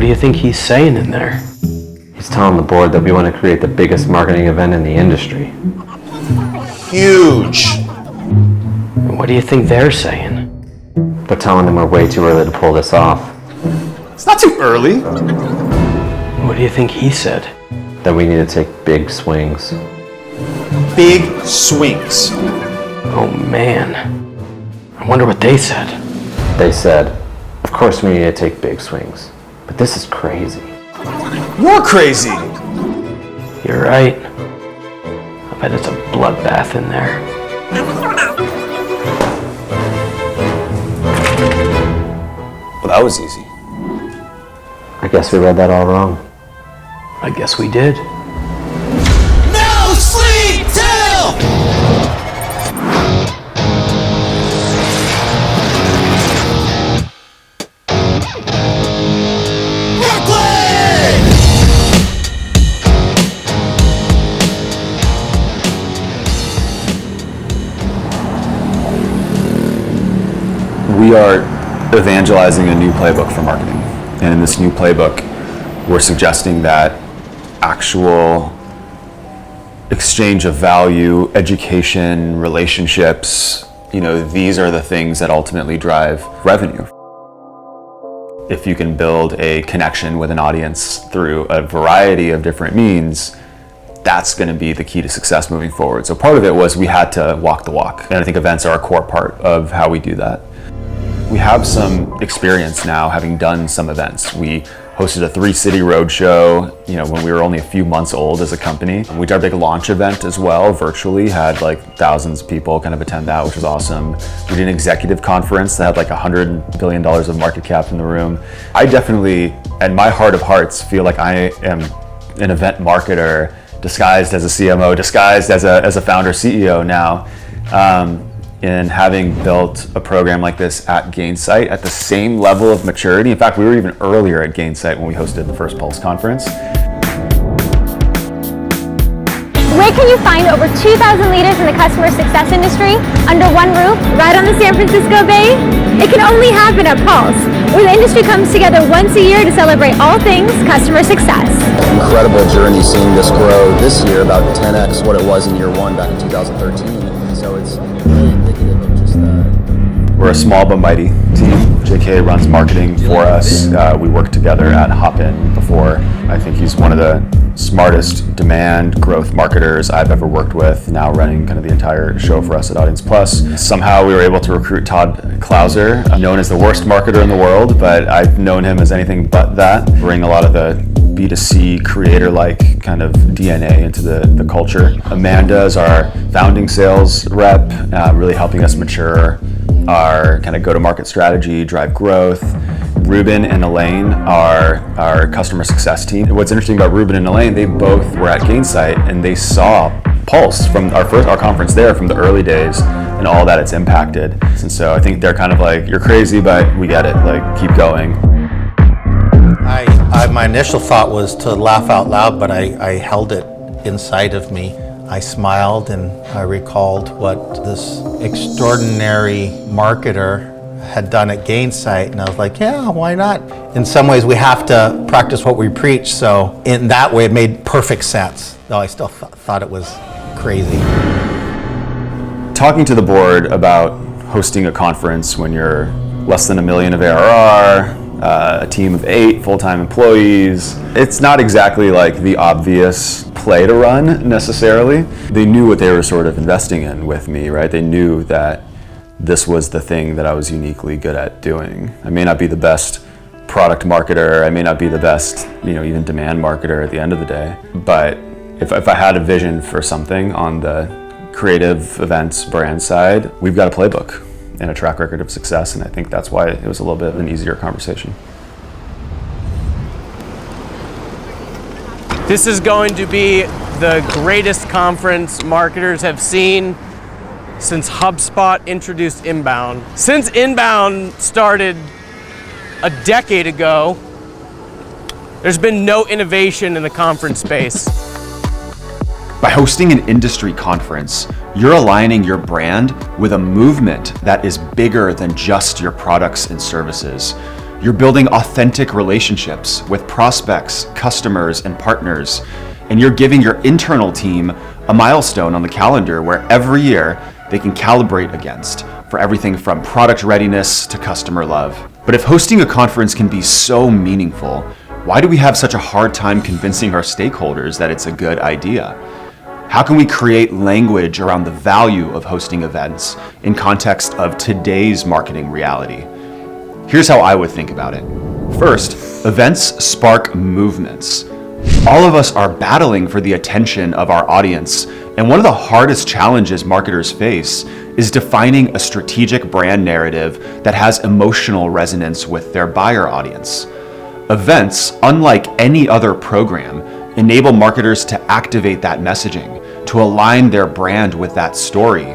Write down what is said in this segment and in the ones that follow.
do you think he's saying in there? He's telling the board that we want to create the biggest marketing event in the industry. Huge. What do you think they're saying? They're telling them we're way too early to pull this off. It's not too early. What do you think he said? That we need to take big swings. Big swings. Oh man. I wonder what they said. They said, of course we need to take big swings, but this is crazy. You're crazy. You're right. I bet it's a bloodbath in there. Well, that was easy. I guess we read that all wrong. I guess we did. No sleep till! We are evangelizing a new playbook for marketing. And in this new playbook, we're suggesting that actual exchange of value, education, relationships, these are the things that ultimately drive revenue. If you can build a connection with an audience through a variety of different means, that's going to be the key to success moving forward. So part of it was we had to walk the walk. And I think events are a core part of how we do that. We have some experience now having done some events. We hosted a 3-city roadshow, when we were only a few months old as a company. We did our big launch event as well, virtually, had like thousands of people kind of attend that, which was awesome. We did an executive conference that had like $100 billion of market cap in the room. I definitely, at my heart of hearts, feel like I am an event marketer disguised as a CMO, disguised as a founder CEO now. In having built a program like this at Gainsight at the same level of maturity. In fact, we were even earlier at Gainsight when we hosted the first Pulse conference. Where can you find over 2,000 leaders in the customer success industry under one roof, right on the San Francisco Bay? It can only happen at Pulse, where the industry comes together once a year to celebrate all things customer success. Incredible journey seeing this grow this year, about 10x what it was in year one back in 2013. So it's really indicative of just that. We're a small but mighty team. JK runs marketing for us. We worked together at Hopin before. I think he's one of the smartest demand growth marketers I've ever worked with, now running kind of the entire show for us at AudiencePlus. Somehow we were able to recruit Todd Klauser, known as the worst marketer in the world, but I've known him as anything but that. Bring a lot of the B2C creator-like kind of DNA into the culture. Amanda is our founding sales rep, really helping us mature our kind of go-to-market strategy, drive growth. Ruben and Elaine are our customer success team. What's interesting about Ruben and Elaine, they both were at Gainsight and they saw Pulse from our conference there from the early days and all that it's impacted. And so I think they're kind of like, you're crazy, but we get it, like keep going. My initial thought was to laugh out loud, but I held it inside of me. I smiled and I recalled what this extraordinary marketer had done at Gainsight, and I was like, yeah, why not? In some ways, we have to practice what we preach, so in that way, it made perfect sense, though I still thought it was crazy. Talking to the board about hosting a conference when you're less than $1 million of ARR, a team of 8 full-time employees. It's not exactly like the obvious play to run necessarily. They knew what they were sort of investing in with me, right? They knew that this was the thing that I was uniquely good at doing. I may not be the best product marketer, I may not be the best, even demand marketer at the end of the day, but if I had a vision for something on the creative events brand side, we've got a playbook and a track record of success, and I think that's why it was a little bit of an easier conversation. This is going to be the greatest conference marketers have seen since HubSpot introduced Inbound. Since Inbound started a decade ago, there's been no innovation in the conference space. By hosting an industry conference, you're aligning your brand with a movement that is bigger than just your products and services. You're building authentic relationships with prospects, customers, and partners. And you're giving your internal team a milestone on the calendar where every year they can calibrate against for everything from product readiness to customer love. But if hosting a conference can be so meaningful, why do we have such a hard time convincing our stakeholders that it's a good idea? How can we create language around the value of hosting events in context of today's marketing reality? Here's how I would think about it. First, events spark movements. All of us are battling for the attention of our audience, and one of the hardest challenges marketers face is defining a strategic brand narrative that has emotional resonance with their buyer audience. Events, unlike any other program, enable marketers to activate that messaging, to align their brand with that story,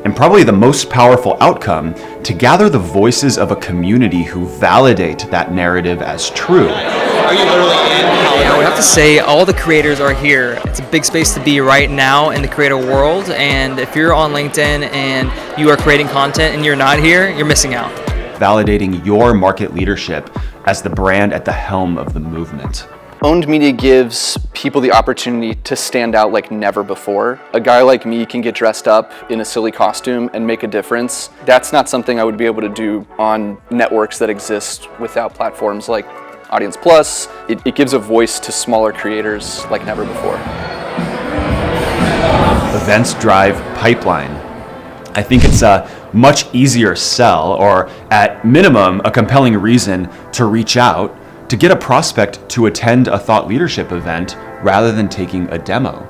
and probably the most powerful outcome, to gather the voices of a community who validate that narrative as true. I would have to say all the creators are here. It's a big space to be right now in the creator world, and if you're on LinkedIn and you are creating content and you're not here, you're missing out. Validating your market leadership as the brand at the helm of the movement. Owned media gives people the opportunity to stand out like never before. A guy like me can get dressed up in a silly costume and make a difference. That's not something I would be able to do on networks that exist without platforms like AudiencePlus. It gives a voice to smaller creators like never before. Events drive pipeline. I think it's a much easier sell, or at minimum, a compelling reason to reach out to get a prospect to attend a thought leadership event rather than taking a demo.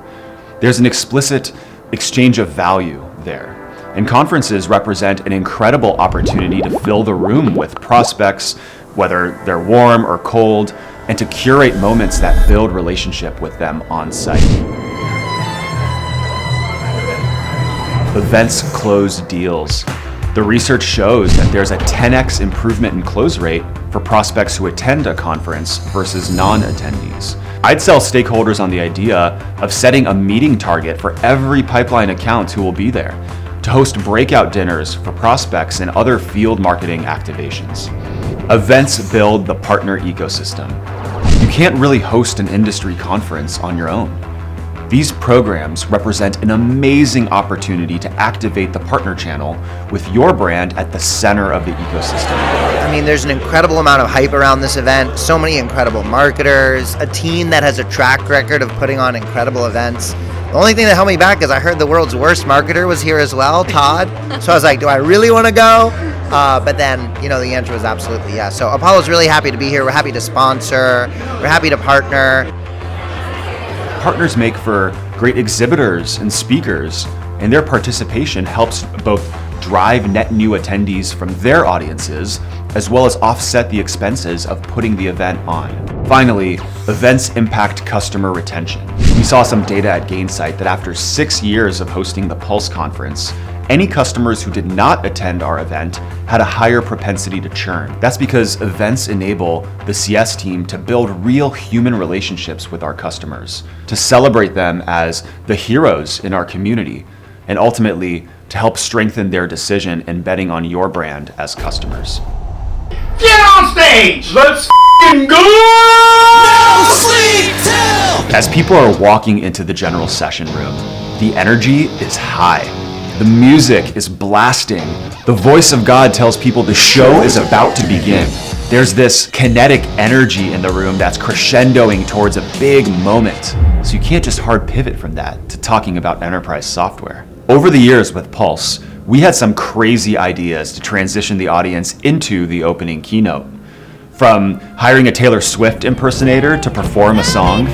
There's an explicit exchange of value there. And conferences represent an incredible opportunity to fill the room with prospects, whether they're warm or cold, and to curate moments that build relationship with them on site. Events close deals. The research shows that there's a 10x improvement in close rate for prospects who attend a conference versus non-attendees. I'd sell stakeholders on the idea of setting a meeting target for every pipeline account who will be there, to host breakout dinners for prospects and other field marketing activations. Events build the partner ecosystem. You can't really host an industry conference on your own. These programs represent an amazing opportunity to activate the partner channel with your brand at the center of the ecosystem. I mean, there's an incredible amount of hype around this event, so many incredible marketers, a team that has a track record of putting on incredible events. The only thing that held me back is I heard the world's worst marketer was here as well, Todd. So I was like, do I really want to go? But then, the answer was absolutely yes. So Apollo's really happy to be here. We're happy to sponsor. We're happy to partner. Partners make for great exhibitors and speakers, and their participation helps both drive net new attendees from their audiences, as well as offset the expenses of putting the event on. Finally, events impact customer retention. We saw some data at Gainsight that after 6 years of hosting the Pulse conference, any customers who did not attend our event had a higher propensity to churn. That's because events enable the CS team to build real human relationships with our customers, to celebrate them as the heroes in our community, and ultimately to help strengthen their decision in betting on your brand as customers. Get on stage! Let's go! No sleep till! As people are walking into the general session room, the energy is high. The music is blasting. The voice of God tells people the show is about to begin. There's this kinetic energy in the room that's crescendoing towards a big moment. So you can't just hard pivot from that to talking about enterprise software. Over the years with Pulse, we had some crazy ideas to transition the audience into the opening keynote. From hiring a Taylor Swift impersonator to perform a song,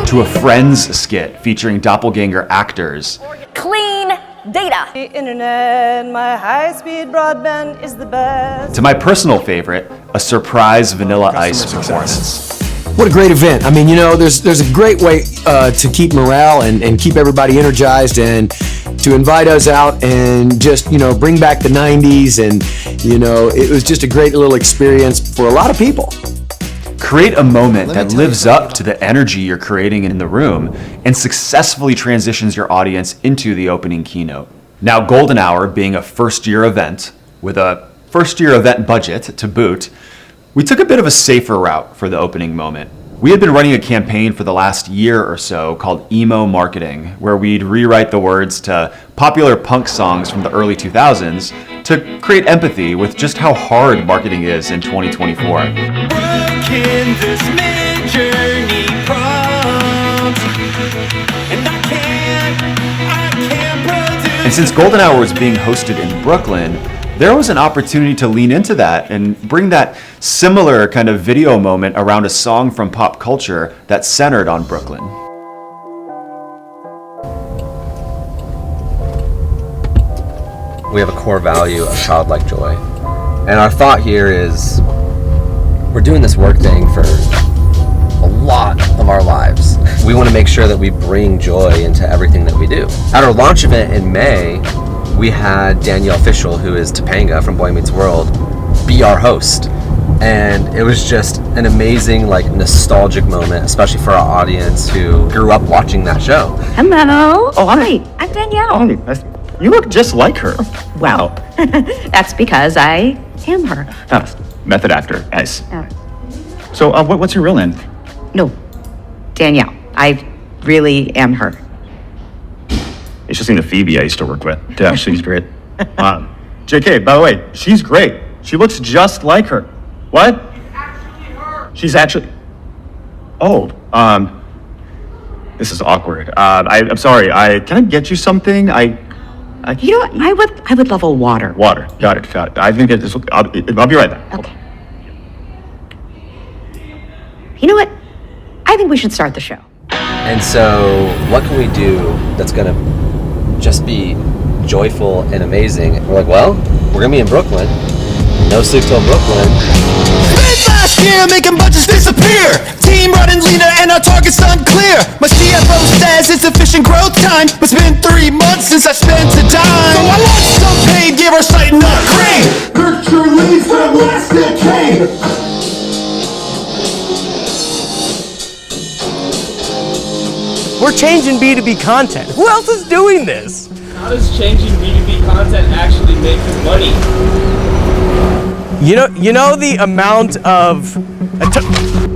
to a Friends skit featuring doppelganger actors, Clean data. The internet, my high-speed broadband is the best. to my personal favorite, a surprise Vanilla Ice performance. What a great event. I mean, there's a great way to keep morale and keep everybody energized, and to invite us out and just, bring back the 90s. And, it was just a great little experience for a lot of people. Create a moment that lives up to the energy you're creating in the room and successfully transitions your audience into the opening keynote. Now, Goldenhour being a first-year event with a first-year event budget to boot, we took a bit of a safer route for the opening moment. We had been running a campaign for the last year or so called emo marketing, where we'd rewrite the words to popular punk songs from the early 2000s to create empathy with just how hard marketing is in 2024. And since Goldenhour was being hosted in Brooklyn, there was an opportunity to lean into that and bring that similar kind of video moment around a song from pop culture that centered on Brooklyn. We have a core value of childlike joy. And our thought here is we're doing this work thing for a lot of our lives. We want to make sure that we bring joy into everything that we do. At our launch event in May, we had Danielle Fishel, who is Topanga from Boy Meets World, be our host. And it was just an amazing, nostalgic moment, especially for our audience who grew up watching that show. Hello. Oh, hi. I'm Danielle. You look just like her. Well, that's because I am her. Method actor. Nice. So, what's your real name? No, Danielle. I really am her. You should see the Phoebe I used to work with. Yeah, she's great. JK, by the way, she's great. She looks just like her. What? She's actually. Oh, this is awkward. I'm sorry. Can I get you something? You know what? I would love a water. Water. Got it. I think I'll be right back. Okay. You know what? I think we should start the show. And so what can we do that's going to just be joyful and amazing? We're like, well, we're going to be in Brooklyn. No sleep till Brooklyn. Spent last year making budgets disappear. Team running leaner and our targets unclear. My CFO says it's efficient growth time, but it's been 3 months since I spent a dime. So I launched some paid, give our site an upgrade. Nurture leads for the last decade. We're changing B2B content. Who else is doing this? How does changing B2B content actually make you money? You know the amount of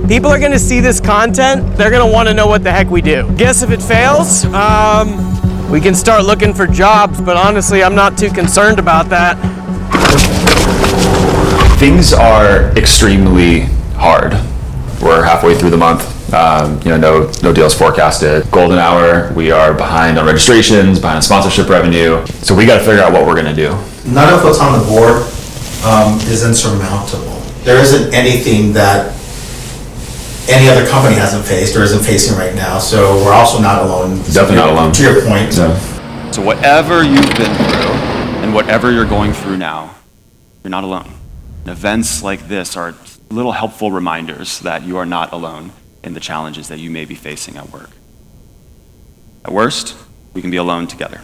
people are going to see this content. They're going to want to know what the heck we do. Guess if it fails, we can start looking for jobs. But honestly, I'm not too concerned about that. Things are extremely hard. We're halfway through the month. No deals forecasted. Goldenhour, we are behind on registrations, behind on sponsorship revenue. So we got to figure out what we're going to do. None of what's on the board is insurmountable. There isn't anything that any other company hasn't faced or isn't facing right now. So we're also not alone. Definitely not alone. To your point. So whatever you've been through and whatever you're going through now, you're not alone. And events like this are little helpful reminders that you are not alone in the challenges that you may be facing at work. At worst, we can be alone together.